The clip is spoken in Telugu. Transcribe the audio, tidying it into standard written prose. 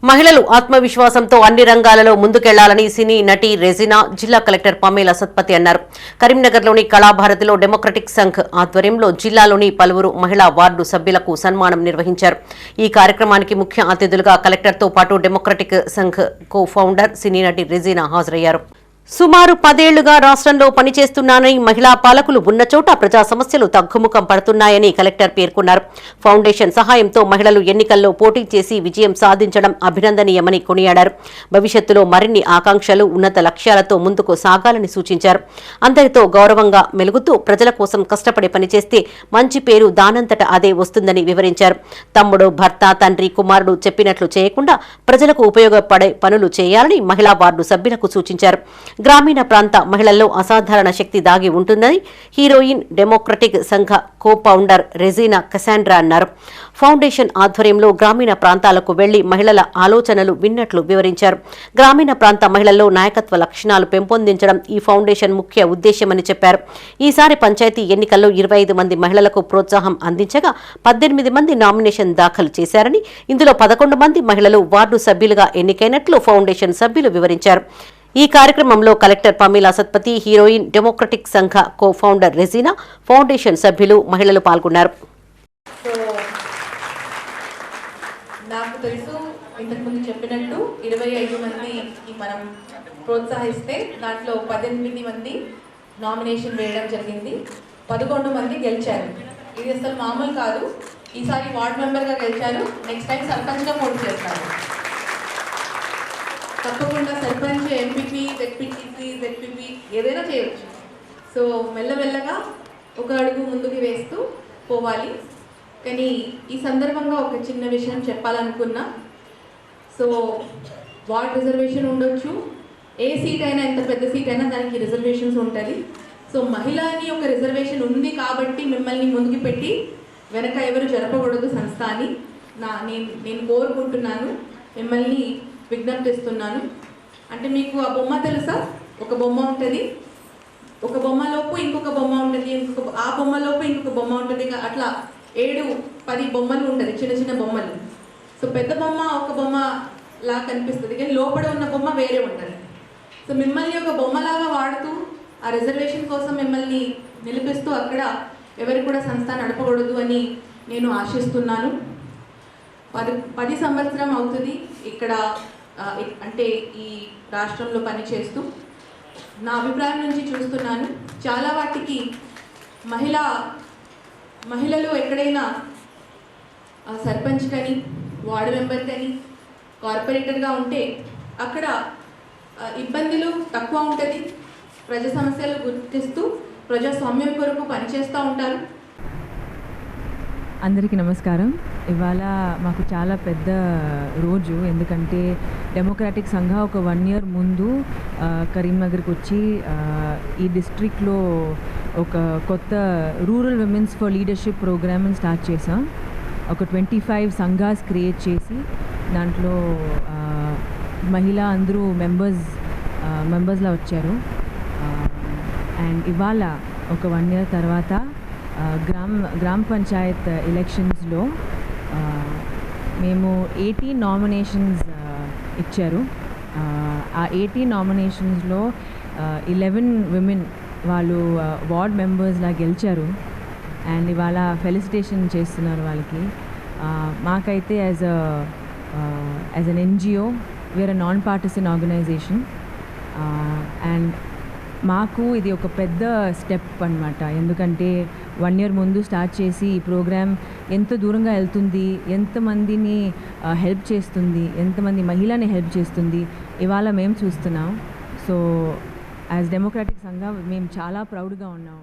మహిళలు ఆత్మవిశ్వాసంతో అన్ని రంగాలలో ముందుకెళ్లాలని సినీ నటి రెజినా జిల్లా కలెక్టర్ పమేలా సత్పతి అన్నారు. కరీంనగర్లోని కళాభారతిలో డెమోక్రటిక్ సంఘ్ ఆధ్వర్యంలో జిల్లాలోని పలువురు మహిళా వార్డు సభ్యులకు సన్మానం నిర్వహించారు. ఈ కార్యక్రమానికి ముఖ్య అతిథులుగా కలెక్టర్తో పాటు డెమోక్రటిక్ సంఘ్ కో ఫౌండర్ సినీ నటి రెజినా హాజరయ్యారు. సుమారు 10 ఏళ్లుగా రాష్ట్రంలో పనిచేస్తున్నానని, మహిళా పాలకులు ఉన్న చోట ప్రజా సమస్యలు తగ్గుముఖం పడుతున్నాయని కలెక్టర్ పేర్కొన్నారు. ఫౌండేషన్ సహాయంతో మహిళలు ఎన్నికల్లో పోటీ చేసి విజయం సాధించడం అభినందనీయమని కొనియాడారు. భవిష్యత్తులో మరిన్ని ఆకాంక్షలు, ఉన్నత లక్ష్యాలతో ముందుకు సాగాలని సూచించారు. అందరితో గౌరవంగా మెలుగుతూ ప్రజల కోసం కష్టపడి పనిచేస్తే మంచి పేరు దానంతట అదే వస్తుందని వివరించారు. తమ్ముడు, భర్త, తండ్రి, కుమారుడు చెప్పినట్లు చేయకుండా ప్రజలకు ఉపయోగపడే పనులు చేయాలని మహిళా వార్డు సభ్యులకు సూచించారు. గ్రామీణ ప్రాంత మహిళల్లో అసాధారణ శక్తి దాగి ఉంటుందని హీరోయిన్ డెమోక్రటిక్ సంఘ కో ఫౌండర్ రెజినా కసాండ్రా అన్నారు. ఫౌండేషన్ ఆధ్వర్యంలో గ్రామీణ ప్రాంతాలకు వెళ్లి మహిళల ఆలోచనలు విన్నట్లు వివరించారు. గ్రామీణ ప్రాంత మహిళల్లో నాయకత్వ లక్షణాలు పెంపొందించడం ఈ ఫౌండేషన్ ముఖ్య ఉద్దేశ్యమని చెప్పారు. ఈసారి పంచాయతీ ఎన్నికల్లో 25 మంది మహిళలకు ప్రోత్సాహం అందించగా 18 మంది నామినేషన్ దాఖలు చేశారని, ఇందులో 11 మంది మహిళలు వార్డు సభ్యులుగా ఎన్నికైనట్లు ఫౌండేషన్ సభ్యులు వివరించారు. ఈ కార్యక్రమంలో collector Pamela Satpathy, heroine democratic సంఘ కో ఫౌండర్ రెజినా, ఫౌండేషన్ సభ్యులు, మహిళలు పాల్గొన్నారు. నాకు తెలుసు, ఇంతకుముందు చెప్పినట్టు 25 మందికి మనం ప్రోత్సహిస్తే దాంట్లో 18 మంది నామినేషన్ వేయడం జరిగింది. 11 మంది గెలిచారు. ఇది అసలు మామూలు కాదు. ఈసారి వార్డ్ మెంబర్గా గెలిచారు, నెక్స్ట్ టైం సర్పంచ్గా పోటీ చేస్తారు. తప్పకుండా సర్పంచ్, ఎంపీపీ, జెడ్పీపీ ఏదైనా చేయవచ్చు. సో మెల్లమెల్లగా ఒక అడుగు ముందుకు వేస్తూ పోవాలి. కానీ ఈ సందర్భంగా ఒక చిన్న విషయం చెప్పాలనుకున్నా. సో వార్డ్ రిజర్వేషన్ ఉండొచ్చు, ఏ సీట్ అయినా, ఎంత పెద్ద సీట్ అయినా దానికి రిజర్వేషన్స్ ఉంటుంది. సో మహిళ అని ఒక రిజర్వేషన్ ఉంది కాబట్టి మిమ్మల్ని ముందుకు పెట్టి వెనక ఎవరు జరపకూడదు సంస్థ అని నేను కోరుకుంటున్నాను, మిమ్మల్ని విజ్ఞప్తిస్తున్నాను. అంటే మీకు ఆ బొమ్మ తెలుసా? ఒక బొమ్మ ఉంటుంది, ఒక బొమ్మలోపు ఇంకొక బొమ్మ ఉంటుంది, ఆ బొమ్మలోపు ఇంకొక బొమ్మ ఉంటుంది. అట్లా 7-10 బొమ్మలు ఉంటుంది, చిన్న చిన్న బొమ్మలు. సో పెద్ద బొమ్మ ఒక బొమ్మ లాగా కనిపిస్తుంది, కానీ లోపల ఉన్న బొమ్మ వేరే ఉంటుంది. సో మిమ్మల్ని ఒక బొమ్మలాగా వాడుతూ ఆ రిజర్వేషన్ కోసం మిమ్మల్ని నిలిపిస్తూ అక్కడ ఎవరు కూడా సంస్థ నడపకూడదు అని నేను ఆశిస్తున్నాను. 10 సంవత్సరం అవుతుంది ఇక్కడ, అంటే ఈ రాష్ట్రంలో పనిచేస్తూ. నా అభిప్రాయం నుంచి చూస్తున్నాను, చాలా వాటికి మహిళలు ఎక్కడైనా సర్పంచ్ కానీ, వార్డు మెంబర్ కానీ, కార్పొరేటర్గా ఉంటే అక్కడ ఇబ్బందులు తక్కువ ఉంటుంది. ప్రజా సమస్యలు గుర్తిస్తూ ప్రజాస్వామ్యం కొరకు పనిచేస్తూ ఉంటారు. అందరికీ నమస్కారం. ఇవాళ మాకు చాలా పెద్ద రోజు, ఎందుకంటే డెమోక్రటిక్ సంఘ ఒక 1 year ముందు కరీంనగర్కి వచ్చి ఈ డిస్ట్రిక్ట్లో ఒక కొత్త రూరల్ విమెన్స్ ఫర్ లీడర్షిప్ ప్రోగ్రామ్ని స్టార్ట్ చేసాం. ఒక 25 సంఘాస్ క్రియేట్ చేసి దాంట్లో మహిళా అందరూ మెంబర్స్లా వచ్చారు. అండ్ ఇవాళ ఒక 1 year తర్వాత గ్రామ పంచాయత్ ఎలక్షన్స్లో మేము 18 నామినేషన్స్ ఇచ్చారు. ఆ 18 నామినేషన్స్లో 11 విమెన్ వాళ్ళు వార్డ్ మెంబర్స్లా గెలిచారు. అండ్ ఇవాళ ఫెలిసిటేషన్ చేస్తున్నారు వాళ్ళకి. మాకైతే as an NGO, we're a non partisan organisation. And మాకు ఇది ఒక పెద్ద స్టెప్ అన్నమాట, ఎందుకంటే 1 year ముందు స్టార్ట్ చేసి ఈ ప్రోగ్రామ్ ఎంత దూరంగా వెళ్తుంది, ఎంతమందిని హెల్ప్ చేస్తుంది, ఎంతమంది మహిళని హెల్ప్ చేస్తుంది ఇవాళ మేము చూస్తున్నాం. సో యాజ్ డెమోక్రటిక్ సంఘం మేము చాలా ప్రౌడ్గా ఉన్నాం.